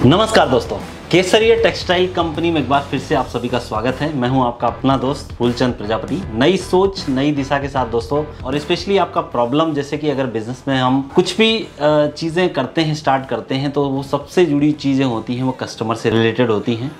नमस्कार दोस्तों, केसरिया textile company में एक बार फिर से आप सभी का स्वागत है। मैं हूं आपका अपना दोस्त फूलचंद प्रजापति। नई सोच नई दिशा के साथ दोस्तों, और स्पेशली आपका प्रॉब्लम जैसे कि अगर बिजनेस में हम कुछ भी चीज़ें करते हैं, स्टार्ट करते हैं, तो वो सबसे जुड़ी चीज़ें होती हैं वो कस्टमर से रिलेटेड होती हैं,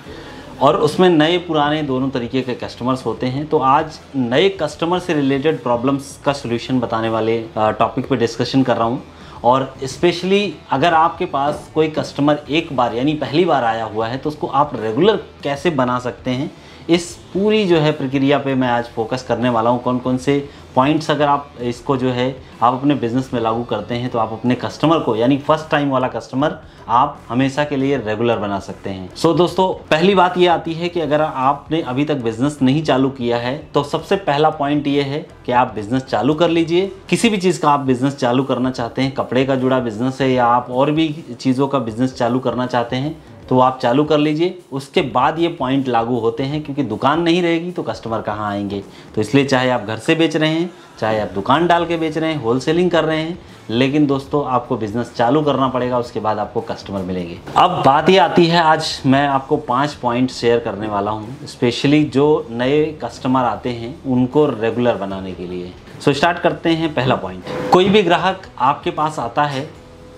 और उसमें नए पुराने दोनों तरीके के कस्टमर्स होते हैं। तो आज नए कस्टमर से रिलेटेड प्रॉब्लम्स का सोल्यूशन बताने वाले टॉपिक पे डिस्कशन कर रहा हूँ। और स्पेशली अगर आपके पास कोई कस्टमर एक बार यानी पहली बार आया हुआ है तो उसको आप रेगुलर कैसे बना सकते हैं, इस पूरी जो है प्रक्रिया पे मैं आज फोकस करने वाला हूँ। कौन कौन से पॉइंट्स अगर आप इसको जो है आप अपने बिजनेस में लागू करते हैं तो आप अपने कस्टमर को यानी फर्स्ट टाइम वाला कस्टमर आप हमेशा के लिए रेगुलर बना सकते हैं। सो दोस्तों, पहली बात ये आती है कि अगर आपने अभी तक बिजनेस नहीं चालू किया है तो सबसे पहला पॉइंट ये है कि आप बिजनेस चालू कर लीजिए। किसी भी चीज़ का आप बिजनेस चालू करना चाहते हैं, कपड़े का जुड़ा बिजनेस है या आप और भी चीज़ों का बिजनेस चालू करना चाहते हैं तो आप चालू कर लीजिए। उसके बाद ये पॉइंट लागू होते हैं, क्योंकि दुकान नहीं रहेगी तो कस्टमर कहाँ आएंगे। तो इसलिए चाहे आप घर से बेच रहे हैं, चाहे आप दुकान डाल के बेच रहे हैं, होलसेलिंग कर रहे हैं, लेकिन दोस्तों आपको बिजनेस चालू करना पड़ेगा, उसके बाद आपको कस्टमर मिलेंगे। अब बात ये आती है, आज मैं आपको 5 पॉइंट शेयर करने वाला हूँ, स्पेशली जो नए कस्टमर आते हैं उनको रेगुलर बनाने के लिए। सो स्टार्ट करते हैं। पहला पॉइंट, कोई भी ग्राहक आपके पास आता है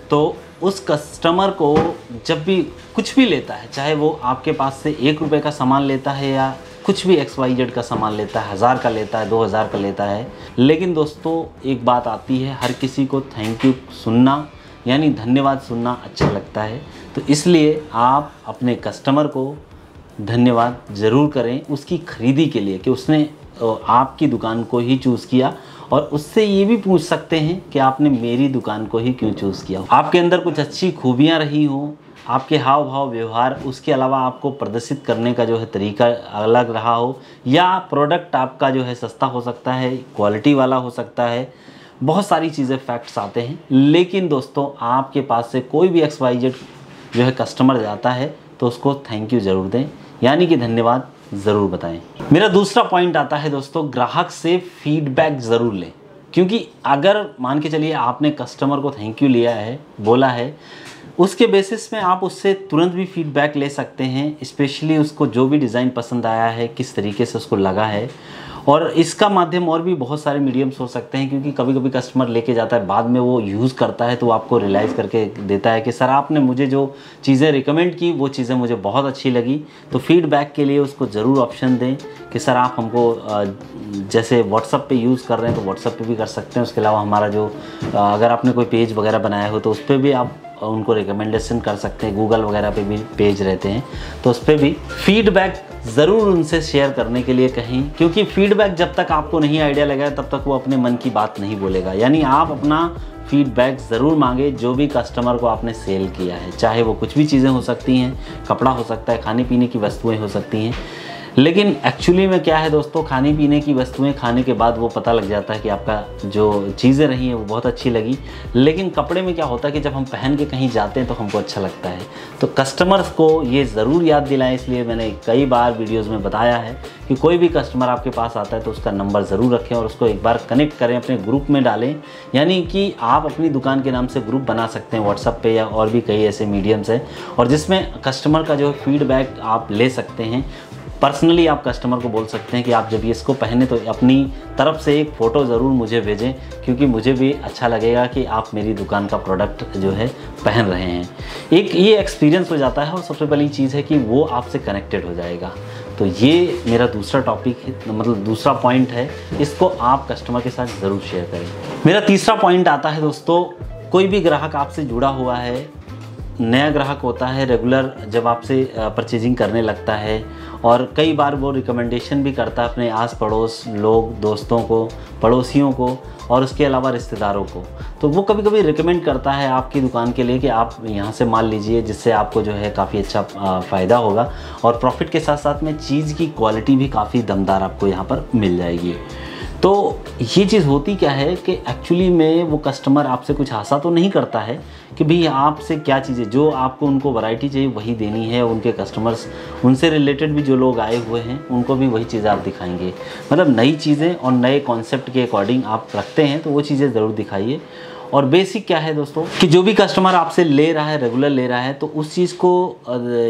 तो उस कस्टमर को जब भी कुछ भी लेता है, चाहे वो आपके पास से 1 रुपये का सामान लेता है या कुछ भी XYZ का सामान लेता है, 1000 का लेता है, 2000 का लेता है, लेकिन दोस्तों एक बात आती है, हर किसी को थैंक यू सुनना यानी धन्यवाद सुनना अच्छा लगता है। तो इसलिए आप अपने कस्टमर को धन्यवाद ज़रूर करें उसकी खरीदी के लिए कि उसने आपकी दुकान को ही चूज़ किया, और उससे ये भी पूछ सकते हैं कि आपने मेरी दुकान को ही क्यों चूज़ किया। आपके अंदर कुछ अच्छी खूबियाँ रही हों, आपके हाव भाव व्यवहार, उसके अलावा आपको प्रदर्शित करने का जो है तरीका अलग रहा हो, या प्रोडक्ट आपका जो है सस्ता हो सकता है, क्वालिटी वाला हो सकता है, बहुत सारी चीज़ें फैक्ट्स आते हैं। लेकिन दोस्तों आपके पास से कोई भी XYZ जो है कस्टमर जाता है तो उसको थैंक यू ज़रूर दें, यानी कि धन्यवाद ज़रूर बताएं। मेरा दूसरा पॉइंट आता है दोस्तों, ग्राहक से फीडबैक ज़रूर लें। क्योंकि अगर मान के चलिए आपने कस्टमर को थैंक यू लिया है, बोला है, उसके बेसिस में आप उससे तुरंत भी फीडबैक ले सकते हैं। स्पेशली उसको जो भी डिज़ाइन पसंद आया है, किस तरीके से उसको लगा है, और इसका माध्यम और भी बहुत सारे मीडियम्स हो सकते हैं। क्योंकि कभी कभी कस्टमर लेके जाता है, बाद में वो यूज़ करता है तो आपको रियलाइज़ करके देता है कि सर आपने मुझे जो चीज़ें रिकमेंड की वो चीज़ें मुझे बहुत अच्छी लगी। तो फीडबैक के लिए उसको ज़रूर ऑप्शन दें कि सर आप हमको जैसे व्हाट्सअप पे यूज़ कर रहे हैं तो व्हाट्सअप पे भी कर सकते हैं। उसके अलावा हमारा जो अगर आपने कोई पेज वगैरह बनाया हो तो उस पर भी आप उनको रिकमेंडेशन कर सकते हैं। गूगल वगैरह पे भी पेज रहते हैं तो उस पर भी फीडबैक ज़रूर उनसे शेयर करने के लिए कहें, क्योंकि फीडबैक जब तक आपको नहीं आइडिया लगेगा तब तक वो अपने मन की बात नहीं बोलेगा। यानी आप अपना फीडबैक ज़रूर मांगे जो भी कस्टमर को आपने सेल किया है, चाहे वो कुछ भी चीज़ें हो सकती हैं, कपड़ा हो सकता है, खाने पीने की वस्तुएं हो सकती हैं। लेकिन एक्चुअली में क्या है दोस्तों, खाने पीने की वस्तुएं खाने के बाद वो पता लग जाता है कि आपका जो चीज़ें रही हैं वो बहुत अच्छी लगी। लेकिन कपड़े में क्या होता है कि जब हम पहन के कहीं जाते हैं तो हमको अच्छा लगता है। तो कस्टमर्स को ये ज़रूर याद दिलाएं, इसलिए मैंने कई बार वीडियोज़ में बताया है कि कोई भी कस्टमर आपके पास आता है तो उसका नंबर ज़रूर रखें और उसको एक बार कनेक्ट करें, अपने ग्रुप में डालें। यानी कि आप अपनी दुकान के नाम से ग्रुप बना सकते हैं व्हाट्सएप पे, या और भी कई ऐसे मीडियम्स हैं, और जिसमें कस्टमर का जो फीडबैक आप ले सकते हैं। पर्सनली आप कस्टमर को बोल सकते हैं कि आप जब ये इसको पहने तो अपनी तरफ से एक फ़ोटो ज़रूर मुझे भेजें, क्योंकि मुझे भी अच्छा लगेगा कि आप मेरी दुकान का प्रोडक्ट जो है पहन रहे हैं। एक ये एक्सपीरियंस हो जाता है, और सबसे पहली चीज़ है कि वो आपसे कनेक्टेड हो जाएगा। तो ये मेरा दूसरा टॉपिक है, मतलब दूसरा पॉइंट है, इसको आप कस्टमर के साथ ज़रूर शेयर करें। मेरा तीसरा पॉइंट आता है दोस्तों, कोई भी ग्राहक आपसे जुड़ा हुआ है, नया ग्राहक होता है, रेगुलर जब आपसे परचेजिंग करने लगता है, और कई बार वो रिकमेंडेशन भी करता है अपने आस पड़ोस लोग, दोस्तों को, पड़ोसियों को, और उसके अलावा रिश्तेदारों को। तो वो कभी कभी रिकमेंड करता है आपकी दुकान के लिए कि आप यहाँ से माल लीजिए, जिससे आपको जो है काफ़ी अच्छा फ़ायदा होगा, और प्रॉफिट के साथ साथ में चीज़ की क्वालिटी भी काफ़ी दमदार आपको यहाँ पर मिल जाएगी। तो ये चीज़ होती क्या है कि एक्चुअली में वो कस्टमर आपसे कुछ आशा तो नहीं करता है कि भाई आपसे क्या चीज़ें, जो आपको उनको वैरायटी चाहिए वही देनी है। उनके कस्टमर्स, उनसे रिलेटेड भी जो लोग आए हुए हैं उनको भी वही चीज़ें आप दिखाएंगे। मतलब नई चीज़ें और नए कॉन्सेप्ट के अकॉर्डिंग आप रखते हैं तो वो चीज़ें ज़रूर दिखाइए। और बेसिक क्या है दोस्तों कि जो भी कस्टमर आपसे ले रहा है, रेगुलर ले रहा है, तो उस चीज़ को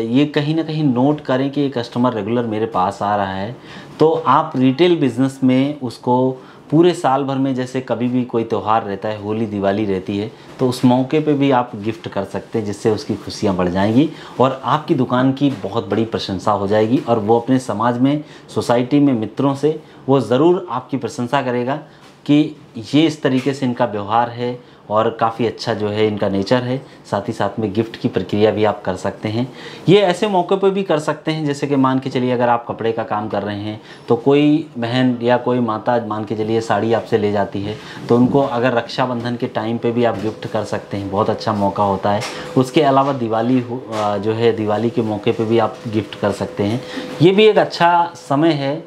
ये कहीं ना कहीं नोट करें कि ये कस्टमर रेगुलर मेरे पास आ रहा है। तो आप रिटेल बिजनेस में उसको पूरे साल भर में, जैसे कभी भी कोई त्यौहार रहता है, होली दिवाली रहती है, तो उस मौके पे भी आप गिफ्ट कर सकते हैं, जिससे उसकी खुशियाँ बढ़ जाएंगी और आपकी दुकान की बहुत बड़ी प्रशंसा हो जाएगी। और वो अपने समाज में, सोसाइटी में, मित्रों से वो ज़रूर आपकी प्रशंसा करेगा कि ये इस तरीके से इनका व्यवहार है और काफ़ी अच्छा जो है इनका नेचर है। साथ ही साथ में गिफ्ट की प्रक्रिया भी आप कर सकते हैं। ये ऐसे मौके पर भी कर सकते हैं, जैसे कि मान के चलिए अगर आप कपड़े का काम कर रहे हैं तो कोई बहन या कोई माता मान के चलिए साड़ी आपसे ले जाती है, तो उनको अगर रक्षाबंधन के टाइम पे भी आप गिफ्ट कर सकते हैं, बहुत अच्छा मौका होता है। उसके अलावा दिवाली जो है, दिवाली के मौके पर भी आप गिफ्ट कर सकते हैं। ये भी एक अच्छा समय है,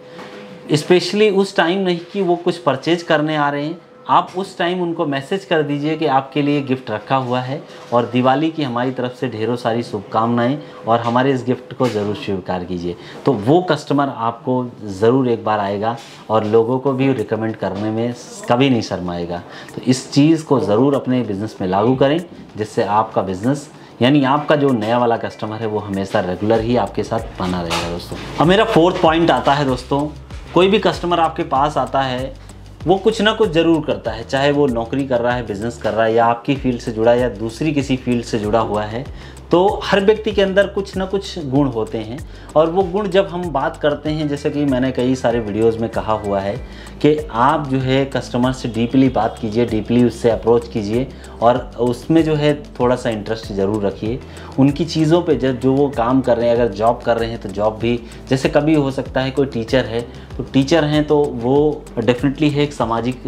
स्पेशली उस टाइम नहीं कि वो कुछ परचेज करने आ रहे हैं, आप उस टाइम उनको मैसेज कर दीजिए कि आपके लिए गिफ्ट रखा हुआ है और दिवाली की हमारी तरफ से ढेरों सारी शुभकामनाएं और हमारे इस गिफ्ट को ज़रूर स्वीकार कीजिए। तो वो कस्टमर आपको ज़रूर एक बार आएगा और लोगों को भी रिकमेंड करने में कभी नहीं शर्माएगा। तो इस चीज़ को ज़रूर अपने बिज़नेस में लागू करें, जिससे आपका बिज़नेस यानी आपका जो नया वाला कस्टमर है वो हमेशा रेगुलर ही आपके साथ बना रहेगा दोस्तों। अब मेरा 4th पॉइंट आता है दोस्तों, कोई भी कस्टमर आपके पास आता है वो कुछ ना कुछ ज़रूर करता है, चाहे वो नौकरी कर रहा है, बिज़नेस कर रहा है, या आपकी फील्ड से जुड़ा या दूसरी किसी फील्ड से जुड़ा हुआ है। तो हर व्यक्ति के अंदर कुछ ना कुछ गुण होते हैं और वो गुण जब हम बात करते हैं, जैसे कि मैंने कई सारे वीडियोस में कहा हुआ है कि आप जो है कस्टमर से डीपली बात कीजिए, डीपली उससे अप्रोच कीजिए और उसमें जो है थोड़ा सा इंटरेस्ट ज़रूर रखिए उनकी चीज़ों पे। जब जो वो काम कर रहे हैं, अगर जॉब कर रहे हैं तो जॉब भी, जैसे कभी हो सकता है कोई टीचर है तो टीचर हैं तो वो डेफिनेटली है एक सामाजिक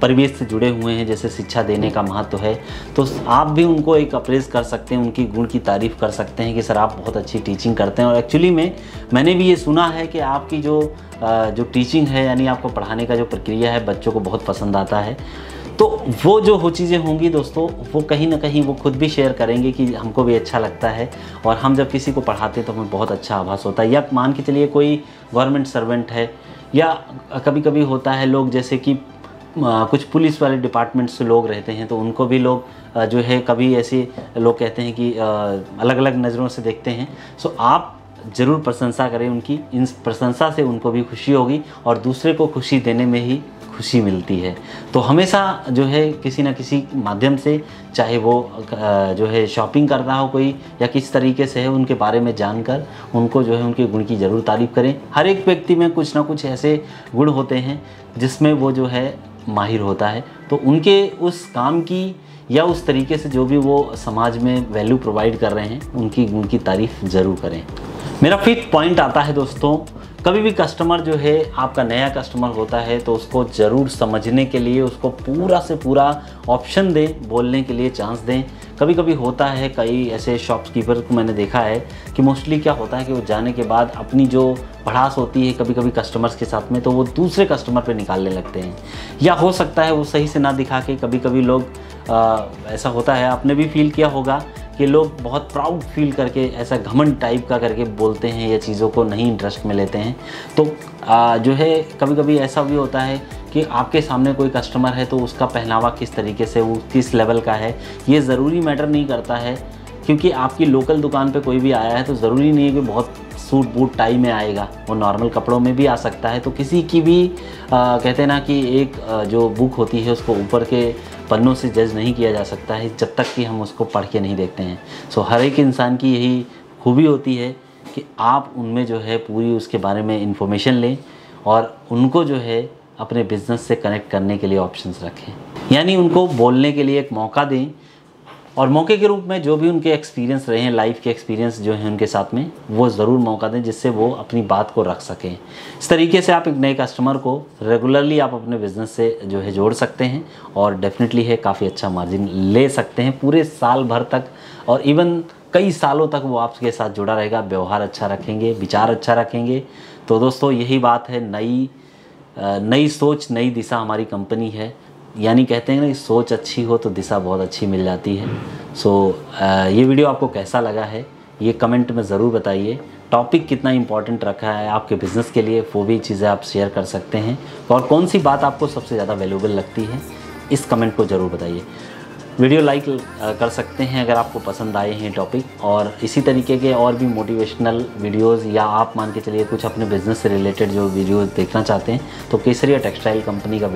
परिवेश से जुड़े हुए हैं, जैसे शिक्षा देने का महत्व है, तो आप भी उनको एक अप्रेज कर सकते हैं, उनकी गुण की तारीफ़ कर सकते हैं कि सर आप बहुत अच्छी टीचिंग करते हैं। और एक्चुअली में मैंने भी ये सुना है कि आपकी जो टीचिंग है, यानी आपको पढ़ाने का जो प्रक्रिया है, बच्चों को बहुत पसंद आता है। तो वो जो हो चीज़ें होंगी दोस्तों, वो कहीं ना कहीं वो खुद भी शेयर करेंगे कि हमको भी अच्छा लगता है और हम जब किसी को पढ़ाते हैं तो हमें बहुत अच्छा आभास होता है। या मान के चलिए कोई गवर्नमेंट सर्वेंट है, या कभी कभी होता है लोग जैसे कि कुछ पुलिस वाले डिपार्टमेंट से लोग रहते हैं, तो उनको भी लोग जो है कभी ऐसे लोग कहते हैं कि अलग अलग नज़रों से देखते हैं। सो आप ज़रूर प्रशंसा करें उनकी, इन प्रशंसा से उनको भी खुशी होगी और दूसरे को खुशी देने में ही खुशी मिलती है। तो हमेशा जो है किसी न किसी माध्यम से, चाहे वो जो है शॉपिंग कर रहा हो कोई या किस तरीके से है, उनके बारे में जानकर उनको जो है उनके गुण की ज़रूर तारीफ़ करें। हर एक व्यक्ति में कुछ ना कुछ ऐसे गुण होते हैं जिसमें वो जो है माहिर होता है, तो उनके उस काम की या उस तरीके से जो भी वो समाज में वैल्यू प्रोवाइड कर रहे हैं, उनकी गुण की तारीफ़ ज़रूर करें। मेरा 5th पॉइंट आता है दोस्तों, कभी भी कस्टमर जो है आपका नया कस्टमर होता है तो उसको ज़रूर समझने के लिए उसको पूरा से पूरा ऑप्शन दें, बोलने के लिए चांस दें। कभी कभी होता है, कई ऐसे शॉपकीपर को मैंने देखा है कि मोस्टली क्या होता है कि वो जाने के बाद अपनी जो भड़ास होती है कभी कभी कस्टमर्स के साथ में, तो वो दूसरे कस्टमर पे निकालने लगते हैं, या हो सकता है वो सही से ना दिखा के, कभी कभी लोग ऐसा होता है, आपने भी फील किया होगा कि लोग बहुत प्राउड फील करके ऐसा घमंड टाइप का करके बोलते हैं या चीज़ों को नहीं इंटरेस्ट में लेते हैं। तो जो है कभी कभी ऐसा भी होता है कि आपके सामने कोई कस्टमर है तो उसका पहनावा किस तरीके से, वो किस लेवल का है, ये ज़रूरी मैटर नहीं करता है। क्योंकि आपकी लोकल दुकान पे कोई भी आया है तो ज़रूरी नहीं है कि बहुत सूट बूट टाई में आएगा, वो नॉर्मल कपड़ों में भी आ सकता है। तो किसी की भी कहते हैं ना कि एक जो बुक होती है उसको ऊपर के पन्नों से जज नहीं किया जा सकता है जब तक कि हम उसको पढ़ के नहीं देखते हैं। सो हर एक इंसान की यही खूबी होती है कि आप उनमें जो है पूरी उसके बारे में इंफॉर्मेशन लें और उनको जो है अपने बिज़नेस से कनेक्ट करने के लिए ऑप्शंस रखें, यानी उनको बोलने के लिए एक मौका दें और मौके के रूप में जो भी उनके एक्सपीरियंस रहे हैं, लाइफ के एक्सपीरियंस जो हैं उनके साथ में, वो ज़रूर मौका दें जिससे वो अपनी बात को रख सकें। इस तरीके से आप एक नए कस्टमर को रेगुलरली आप अपने बिज़नेस से जो है जोड़ सकते हैं और डेफिनेटली है काफ़ी अच्छा मार्जिन ले सकते हैं पूरे साल भर तक, और इवन कई सालों तक वो आपके साथ जुड़ा रहेगा। व्यवहार अच्छा रखेंगे, विचार अच्छा रखेंगे। तो दोस्तों यही बात है, नई सोच नई दिशा हमारी कंपनी है, यानी कहते हैं ना कि सोच अच्छी हो तो दिशा बहुत अच्छी मिल जाती है। सो ये वीडियो आपको कैसा लगा है ये कमेंट में ज़रूर बताइए। टॉपिक कितना इंपॉर्टेंट रखा है आपके बिज़नेस के लिए वो भी चीज़ें आप शेयर कर सकते हैं, और कौन सी बात आपको सबसे ज़्यादा वैल्यूएबल लगती है इस कमेंट को ज़रूर बताइए। वीडियो लाइक कर सकते हैं अगर आपको पसंद आए हैं टॉपिक। और इसी तरीके के और भी मोटिवेशनल वीडियोस या आप मान के चलिए कुछ अपने बिजनेस से रिलेटेड जो वीडियोस देखना चाहते हैं तो केसरिया टेक्सटाइल कंपनी का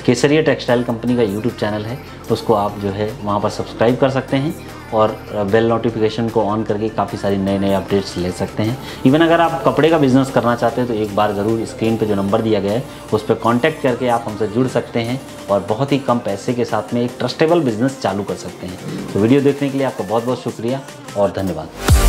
केसरिया टेक्सटाइल कंपनी का यूट्यूब चैनल है, उसको आप जो है वहाँ पर सब्सक्राइब कर सकते हैं और बेल नोटिफिकेशन को ऑन करके काफ़ी सारी नए अपडेट्स ले सकते हैं। इवन अगर आप कपड़े का बिज़नेस करना चाहते हैं तो एक बार ज़रूर स्क्रीन पे जो नंबर दिया गया है उस पर कॉन्टैक्ट करके आप हमसे जुड़ सकते हैं और बहुत ही कम पैसे के साथ में एक ट्रस्टेबल बिज़नेस चालू कर सकते हैं। तो वीडियो देखने के लिए आपका बहुत बहुत शुक्रिया और धन्यवाद।